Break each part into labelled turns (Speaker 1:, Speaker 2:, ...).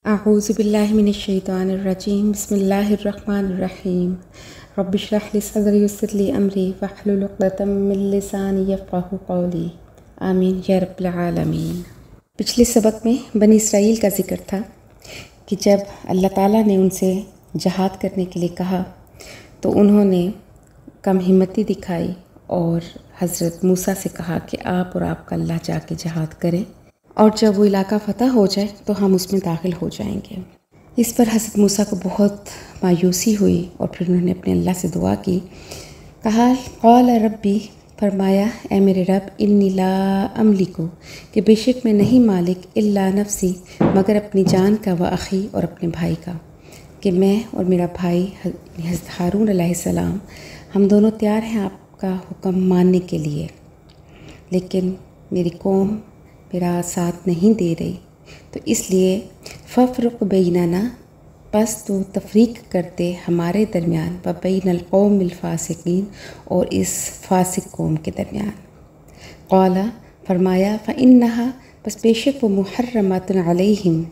Speaker 1: اعوذ باللہ من الشیطان الرجیم بسم اللہ الرحمن الرحیم رب اشرح لی صدری ویسر لی امری واحلل عقدۃ من لسانی یفقہوا قولی آمین یا رب العالمین۔ پچھلے سبق میں بنی اسرائیل کا ذکر تھا کہ جب اللہ تعالیٰ نے ان سے جہاد کرنے کے لیے کہا تو انہوں نے کم ہمتی دکھائی اور حضرت موسیٰ سے کہا کہ آپ اور آپ کا اللہ جا کے جہاد کریں اور جب وہ علاقہ فتح ہو جائے تو ہم اس میں داخل ہو جائیں گے۔ اس پر حضرت موسیٰ کو بہت مایوسی ہوئی اور پھر انہوں نے اپنے اللہ سے دعا کی، کہا قال ربی، فرمایا اے میرے رب، انی لا املک، کہ بے شک میں نہیں مالک الا نفسی، مگر اپنی جان کا، و اخی، اور اپنے بھائی کا، کہ میں اور میرا بھائی حضرت ہارون علیہ السلام ہم دونوں تیار ہیں آپ کا حکم ماننے کے لیے، لیکن میری قوم میرا ساتھ نہیں دے رہی، تو اس لیے ففرق بیننا، پس تو تفریق کرتے ہمارے درمیان، و بین القوم الفاسقین، اور اس فاسق قوم کے درمیان۔ قال، فرمایا فإنها، پس بے شک وہ محرمات علیہم،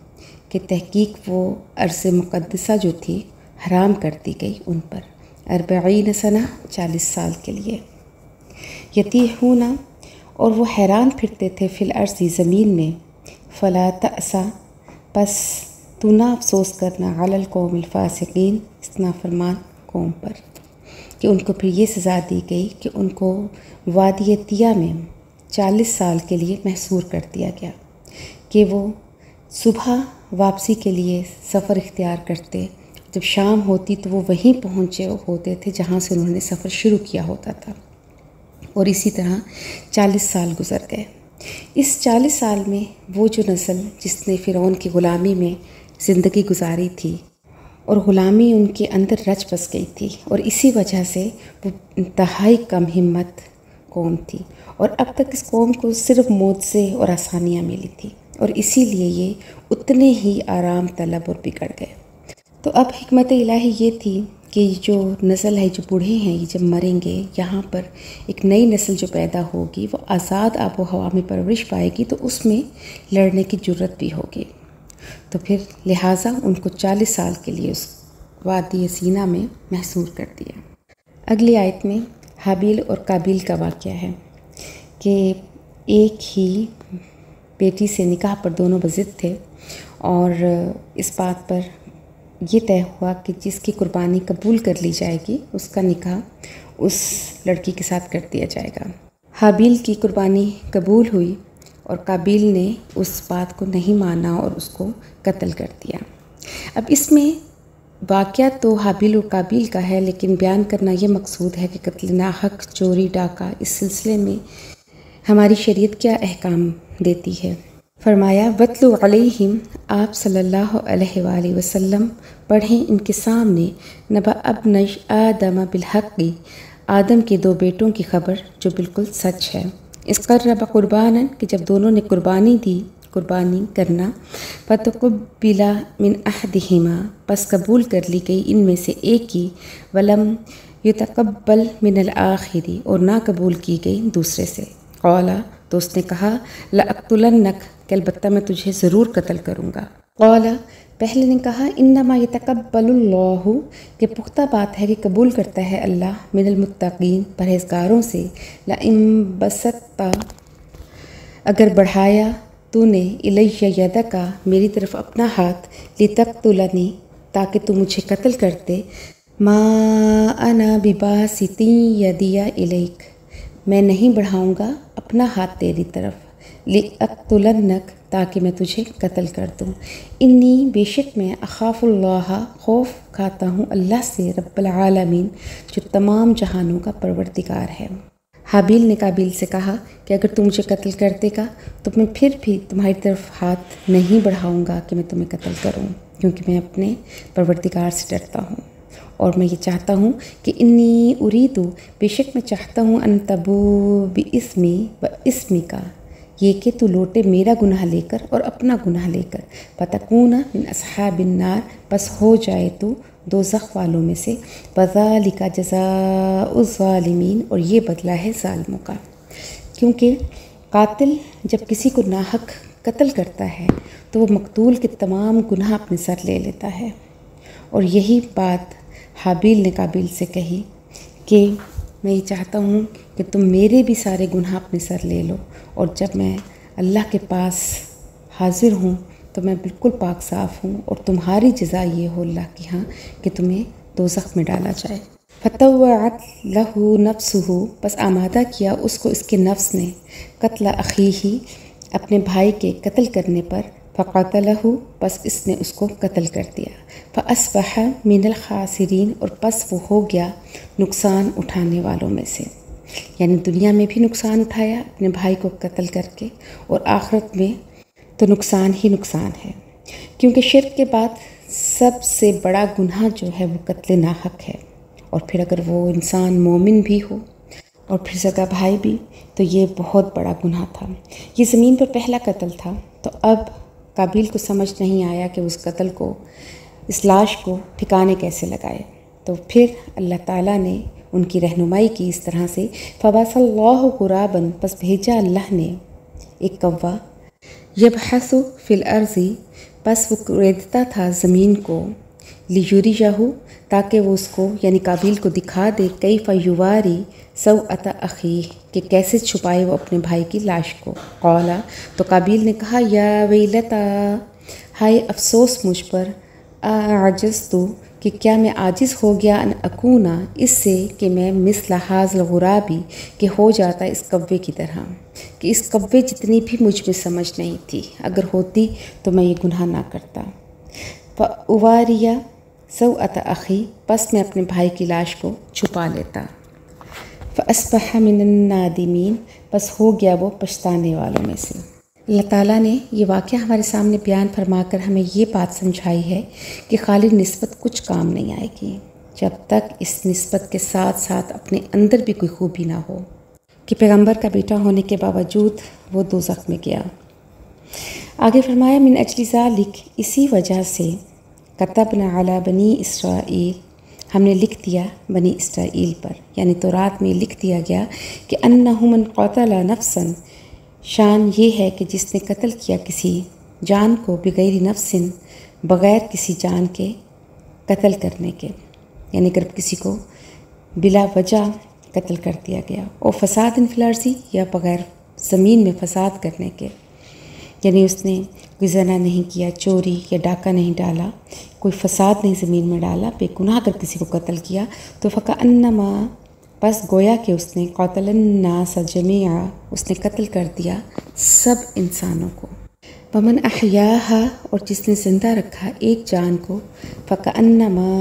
Speaker 1: کہ تحقیق وہ ارض مقدسہ جو تھی حرام کر دی گئی ان پر، 40 سنہ، 40 سال کے لیے، یتیہون، اور وہ حیران پھرتے تھے فی الارض، زمین میں، فلا تأسا، پس تو نہ افسوس کرنا، علی القوم الفاسقین، اس نافرمان قوم پر، کہ ان کو پھر یہ سزا دی گئی کہ ان کو وادی طیہ میں 40 سال کے لیے محصور کر دیا گیا، کہ وہ صبح واپسی کے لیے سفر اختیار کرتے، جب شام ہوتی تو وہ وہیں پہنچے ہوتے تھے جہاں سے انہوں نے سفر شروع کیا ہوتا تھا، اور اسی طرح 40 سال گزر گئے۔ اس 40 سال میں وہ جو نسل جس نے فرعون کی غلامی میں زندگی گزاری تھی اور غلامی ان کے اندر رچ بس گئی تھی، اور اسی وجہ سے وہ انتہائی کم ہمت قوم تھی، اور اب تک اس قوم کو صرف معجزے اور آسانیاں ملی تھی، اور اسی لیے یہ اتنے ہی آرام طلب اور بگڑ گئے۔ تو اب حکمت الہی یہ تھی کہ جو نسل ہے، جو بوڑھے ہیں، یہ جب مریں گے، یہاں پر ایک نئی نسل جو پیدا ہوگی وہ آزاد آب و ہوا میں پرورش پائے گی، تو اس میں لڑنے کی جرت بھی ہوگی، تو پھر لہٰذا ان کو 40 سال کے لیے اس وادی سینا میں محصور کر دیا۔ اگلی آیت میں حابیل اور قابیل کا واقعہ ہے کہ ایک ہی بیٹی سے نکاح پر دونوں بضد تھے، اور اس بات پر یہ طے ہوا کہ جس کی قربانی قبول کر لی جائے گی اس کا نکاح اس لڑکی کے ساتھ کر دیا جائے گا۔ حابیل کی قربانی قبول ہوئی اور قابیل نے اس بات کو نہیں مانا اور اس کو قتل کر دیا۔ اب اس میں واقعہ تو حابیل اور قابیل کا ہے، لیکن بیان کرنا یہ مقصود ہے کہ قتل ناحق، چوری، ڈاکہ، اس سلسلے میں ہماری شریعت کیا احکام دیتی ہے۔ فرمایا وَاتْلُ عَلَيْهِمْ، آپ صلی اللہ علیہ وآلہ وسلم پڑھیں ان کے سامنے، نبأ ابنی آدم بالحق، آدم کے 2 بیٹوں کی خبر جو بالکل سچ ہے، اذ قربا قربانا، کہ جب دونوں نے قربانی دی، قربانی کرنا، فتقبل من احدہما، پس قبول کر لی گئی ان میں سے ایک کی، ولم یتقبل من الآخر، اور نہ قبول کی گئی دوسرے سے، قال، تو اس نے کہا لأقتلنک، کہ البتہ میں تجھے ضرور قتل کروں گا، قال، پہلے نے کہا انما یتقبل اللہ، کہ پختہ بات ہے کہ قبول کرتا ہے اللہ، من المتقین، پرہیزگاروں سے، لئن بسطت، اگر بڑھایا تو نے، الیہ یدک، میری طرف اپنا ہاتھ، لتقتلنی، تاکہ تو مجھے قتل کرتے، ما انا بباسط یدی الیک، میں نہیں بڑھاؤں گا اپنا ہاتھ تیری طرف، لأقتلنک، تاکہ میں تجھے قتل کر دوں، انی، بے شک میں، اخاف اللہ، خوف کھاتا ہوں اللہ سے، رب العالمین، جو تمام جہانوں کا پروردگار ہے۔ حابیل نے قابیل سے کہا کہ اگر تم مجھے قتل کر دے گا تو میں پھر بھی تمہاری طرف ہاتھ نہیں بڑھاؤں گا کہ میں تمہیں قتل کروں، کیونکہ میں اپنے پروردگار سے ڈرتا ہوں، اور میں یہ چاہتا ہوں کہ انی اریدو، بے شک میں چاہتا ہوں، ان تبوء باسمی و اسمک، یہ کہ تو لوٹے میرا گناہ لے کر اور اپنا گناہ لے کر، فتکون من اصحاب النار، بس ہو جائے تو دوزخ والوں میں سے، وذالک جزاء الظالمین، اور یہ بدلہ ہے ظالموں کا، کیونکہ قاتل جب کسی کو ناحق قتل کرتا ہے تو وہ مقتول کے تمام گناہ اپنے سر لے لیتا ہے۔ اور یہی بات حابیل نے قابیل سے کہی کہ میں یہ چاہتا ہوں کہ تم میرے بھی سارے گناہ اپنے سر لے لو، اور جب میں اللہ کے پاس حاضر ہوں تو میں بالکل پاک صاف ہوں، اور تمہاری جزا یہ ہو اللہ کی ہاں کہ تمہیں دوزخ میں ڈالا جائے۔ فطوعت لہ نفسہ، بس آمادہ کیا اس کو اس کے نفس نے، قتل اخیہ، اپنے بھائی کے قتل کرنے پر، فقتلہ، بس اس نے اس کو قتل کر دیا، فاصبح من الخاسرین، اور پس وہ ہو گیا نقصان اٹھانے والوں میں سے، یعنی دنیا میں بھی نقصان اٹھایا اپنے بھائی کو قتل کر کے، اور آخرت میں تو نقصان ہی نقصان ہے، کیونکہ شرک کے بعد سب سے بڑا گناہ جو ہے وہ قتل ناحق ہے، اور پھر اگر وہ انسان مومن بھی ہو اور پھر سگا بھائی بھی، تو یہ بہت بڑا گناہ تھا۔ یہ زمین پر پہلا قتل تھا، تو اب قابیل کو سمجھ نہیں آیا کہ اس قتل کو، اس لاش کو ٹھکانے کیسے لگائے، تو پھر اللہ تعالیٰ نے ان کی رہنمائی کی اس طرح سے، فبعث اللہ غرابا، پس بھیجا اللہ نے ایک کوا، یبحث فی الارض، پس وہ ریدتا تھا زمین کو، لیریہ، تاکہ وہ اس کو یعنی قابیل کو دکھا دے، کیف یواری سوءۃ اخیہ، کہ کیسے چھپائے وہ اپنے بھائی کی لاش کو۔ قال، تو قابیل نے کہا، یا ویلتا، ہائے افسوس مجھ پر، اعجزت، کہ کیا میں عاجز ہو گیا، ان اکونا، اس سے کہ میں مثل ھذا الغرابی، کہ ہو جاتا اس کوے کی طرح، کہ اس کوے جتنی بھی مجھ میں سمجھ نہیں تھی، اگر ہوتی تو میں یہ گناہ نہ کرتا۔ فاواریہ سوءۃ اخی، پس میں اپنے بھائی کی لاش کو چھپا لیتا۔ فاصبح من النادمین، پس ہو گیا وہ پچھتانے والوں میں سے۔ اللہ تعالیٰ نے یہ واقعہ ہمارے سامنے بیان فرما کر ہمیں یہ بات سمجھائی ہے کہ خالی نسبت کچھ کام نہیں آئے گی جب تک اس نسبت کے ساتھ ساتھ اپنے اندر بھی کوئی خوبی نہ ہو، کہ پیغمبر کا بیٹا ہونے کے باوجود وہ دوزخ میں گیا۔ آگے فرمایا، من اجل ذالک، اسی وجہ سے، کتبنا علی بنی اسرائیل، ہم نے لکھ دیا بنی اسرائیل پر، یعنی تورات میں لکھ دیا گیا کہ انہ من قتل نفسا، شان یہ ہے کہ جس نے قتل کیا کسی جان کو، بغیر نفس، بغیر کسی جان کے قتل کرنے کے، یعنی اگر کسی کو بلا وجہ قتل کر دیا گیا، اور فساد فی الارض، یا بغیر زمین میں فساد کرنے کے، یعنی اس نے کوئی زنا نہیں کیا، چوری یا ڈاکہ نہیں ڈالا، کوئی فساد نہیں زمین میں ڈالا، بے گناہ اگر کسی کو قتل کیا، تو فکأنما، بس گویا کہ اس نے قتل الناس جمیعا، اس نے قتل کر دیا سب انسانوں کو۔ ومن احیاہا، اور جس نے زندہ رکھا ایک جان کو، فکأنما،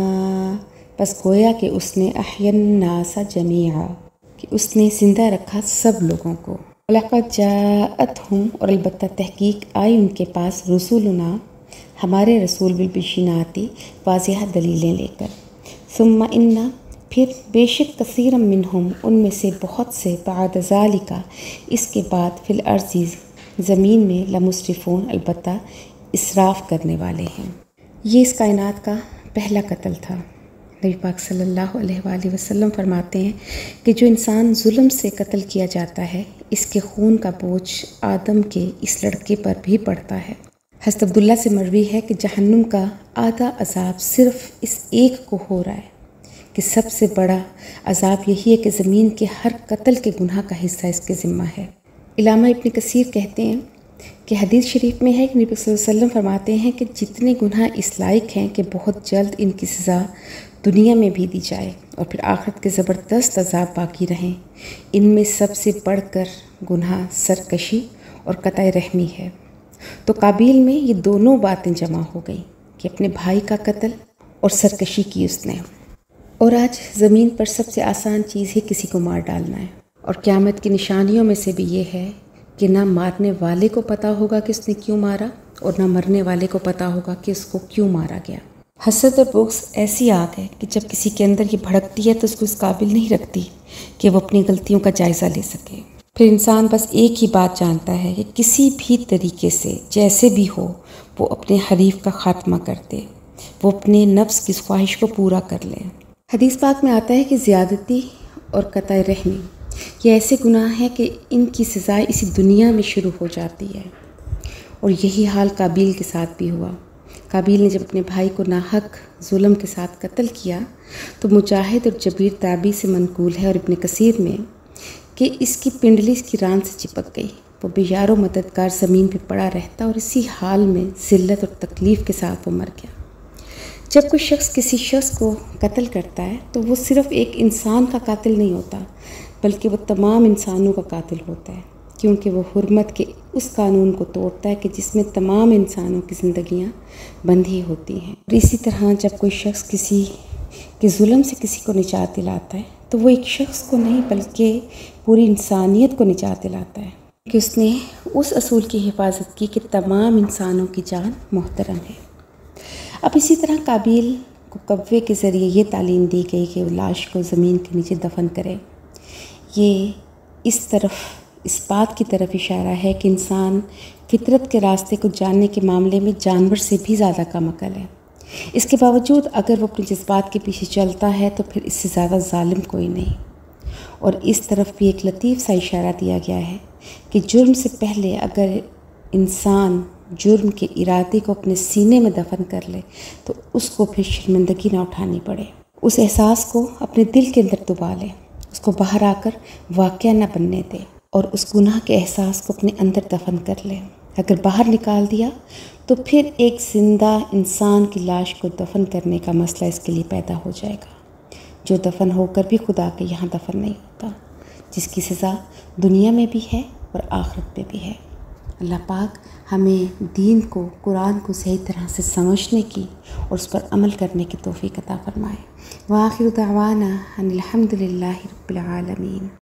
Speaker 1: بس گویا کہ اس نے احیا الناس جمیعا، کہ اس نے زندہ رکھا سب لوگوں کو۔ وَلَقَدْ جَاءَتْهُمْ، اور البتہ تحقیق آئی ان کے پاس، رسولنا، ہمارے رسول، بالبشیناتی، واضح دلیلیں لے کر، ثم ان، پھر بے شک کثیرا منہم، ان میں سے بہت سے، بعد ذالک، اس کے بعد، فی الارض، زمین میں، لمسرفون، البتہ اسراف کرنے والے ہیں۔ یہ اس کائنات کا پہلا قتل تھا۔ نبی پاک صلی اللہ علیہ وآلہ وسلم فرماتے ہیں کہ جو انسان ظلم سے قتل کیا جاتا ہے، اس کے خون کا بوجھ آدم کے اس لڑکے پر بھی پڑتا ہے۔ حضرت عبداللہ سے مروی ہے کہ جہنم کا آدھا عذاب صرف اس ایک کو ہو رہا ہے، کہ سب سے بڑا عذاب یہی ہے کہ زمین کے ہر قتل کے گناہ کا حصہ اس کے ذمہ ہے۔ علامہ ابن کثیر کہتے ہیں کہ حدیث شریف میں ہے کہ نبی صلی اللہ علیہ وسلم فرماتے ہیں کہ جتنے گناہ اس لائق ہیں کہ بہت جلد ان کی سزا دنیا میں بھی دی جائے اور پھر آخرت کے زبردست عذاب باقی رہیں، ان میں سب سے بڑھ کر گناہ سرکشی اور قطع رحمی ہے۔ تو قابیل میں یہ دونوں باتیں جمع ہو گئیں کہ اپنے بھائی کا قتل اور سرکشی کی اس نے۔ اور آج زمین پر سب سے آسان چیز ہی کسی کو مار ڈالنا ہے، اور قیامت کی نشانیوں میں سے بھی یہ ہے کہ نہ مارنے والے کو پتہ ہوگا کہ اس نے کیوں مارا، اور نہ مرنے والے کو پتہ ہوگا کہ اس کو کیوں مارا گیا۔ حسد اور بغض ایسی آگ ہے کہ جب کسی کے اندر یہ بھڑکتی ہے تو اس کو اس قابل نہیں رکھتی کہ وہ اپنی غلطیوں کا جائزہ لے سکے۔ پھر انسان بس ایک ہی بات جانتا ہے کہ کسی بھی طریقے سے، جیسے بھی ہو، وہ اپنے حریف کا خاتمہ کر دے، وہ اپنے نفس کی خواہش کو پورا کر لے۔ حدیث پاک میں آتا ہے کہ زیادتی اور قطع رحمی یہ ایسے گناہ ہیں کہ ان کی سزا اسی دنیا میں شروع ہو جاتی ہے، اور یہی حال قابیل کے ساتھ بھی ہوا۔ قابیل نے جب اپنے بھائی کو ناحق ظلم کے ساتھ قتل کیا تو مجاہد اور جبیر تابعی سے منقول ہے اور ابن کثیر میں کہ اس کی پنڈلی اس کی ران سے چپک گئی، وہ بے یار و مددگار زمین پہ پڑا رہتا اور اسی حال میں ذلت اور تکلیف کے ساتھ وہ مر گیا۔ جب کوئی شخص کسی شخص کو قتل کرتا ہے تو وہ صرف ایک انسان کا قاتل نہیں ہوتا، بلکہ وہ تمام انسانوں کا قاتل ہوتا ہے، کیونکہ وہ حرمت کے اس قانون کو توڑتا ہے کہ جس میں تمام انسانوں کی زندگیاں بندھی ہوتی ہیں۔ اور اسی طرح جب کوئی شخص کسی کے ظلم سے کسی کو نجات دلاتا ہے تو وہ ایک شخص کو نہیں بلکہ پوری انسانیت کو نجات دلاتا ہے، کہ اس نے اس اصول کی حفاظت کی کہ تمام انسانوں کی جان محترم ہے۔ اب اسی طرح قابیل کو کوے کے ذریعے یہ تعلیم دی گئی کہ وہ لاش کو زمین کے نیچے دفن کرے۔ یہ اس بات کی طرف اشارہ ہے کہ انسان فطرت کے راستے کو جاننے کے معاملے میں جانور سے بھی زیادہ کم عقل ہے۔ اس کے باوجود اگر وہ اپنے جذبات کے پیچھے چلتا ہے تو پھر اس سے زیادہ ظالم کوئی نہیں۔ اور اس طرف بھی ایک لطیف سا اشارہ دیا گیا ہے کہ جرم سے پہلے اگر انسان جرم کے ارادے کو اپنے سینے میں دفن کر لے تو اس کو پھر شرمندگی نہ اٹھانی پڑے، اس احساس کو اپنے دل کے اندر دبا لے، اس کو باہر آ کر واقعہ نہ بننے دے اور اس گناہ کے احساس کو اپنے اندر دفن کر لے۔ اگر باہر نکال دیا تو پھر ایک زندہ انسان کی لاش کو دفن کرنے کا مسئلہ اس کے لیے پیدا ہو جائے گا، جو دفن ہو کر بھی خدا کے یہاں دفن نہیں ہوتا، جس کی سزا دنیا میں بھی ہے اور آخرت میں بھی ہے۔ اللہ پاک ہمیں دین کو، قرآن کو صحیح طرح سے سمجھنے کی اور اس پر عمل کرنے کی توفیق عطا فرمائے۔ وآخر دعوانا ان الحمد للہ رب العالمین۔